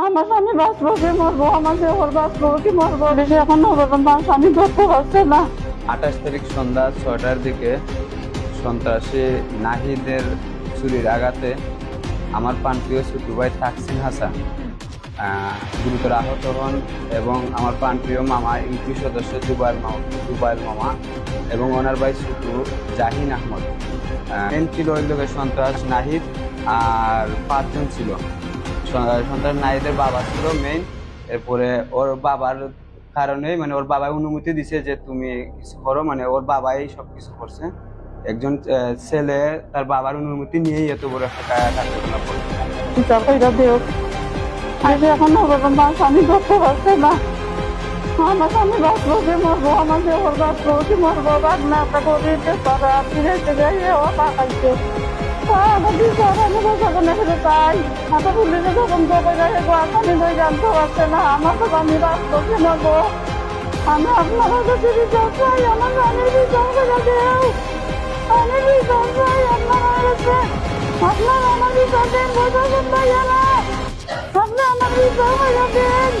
আমার স্বামী বাঁচবো কি মরবো, আমার দেওয়ার বাঁচবো কি মরবো, বেশি এখন আমার স্বামী ধরতে পারছে না। 28 তারিখ সন্ধ্যা 6টার দিকে সন্ত্রাসী নাহিদের ছুরির আঘাতে আমার প্রাণপ্রিয় ছোট ভাই তাকসিন হাসান গুরুতর আহত হন এবং আমার প্রাণপ্রিয় মামা ইউপি সদস্য জুবাইল মামা এবং ওনার ভাই ছোট জাহিন আহমদ। মেন ছিল ওই লোকের সন্ত্রাস নাহিদ আর 5 জন ছিল। সন্ত্রাস নাহিদের বাবা ছিল মেইন। এরপরে ওর বাবার কারণে মানে ওর বাবা অনুমতি দিছে যে তুমি কিছু করো, মানে ওর বাবাই সবকিছু করছে। একজন ছেলে তার বাবার অনুমতি নিয়েই এত বড় একটা কার্যকলাপ করছে। বিচার কইরা দেও, বেশি এখন আমার স্বামী ধরতে পারছে না। আমার স্বামী বাঁচবো কি মরবো, আমার দেওয়ার বাঁচবো কি মরবো, বাগনা একটা করিতে পারা ফিরেতে যাইয়ে ও পাকাইছে। আমার বিচার আমি বসাবো ফিরে তাই মাথা পুলিশে যখন জবে যায় আসামি ধরে জানতে পারছে না আমার তো স্বামী বাঁচবো কি মরবো। আমি আপনারা কাছে বিচার চাই, আমার স্বামীর বিচার করে দেও, আমি বিচার চাই আপনারা কাছে। আপনারা আমার বিচার দেন, বোঝাবেন ভাইয়ারা, আপনি আমার বিচার করে দেন।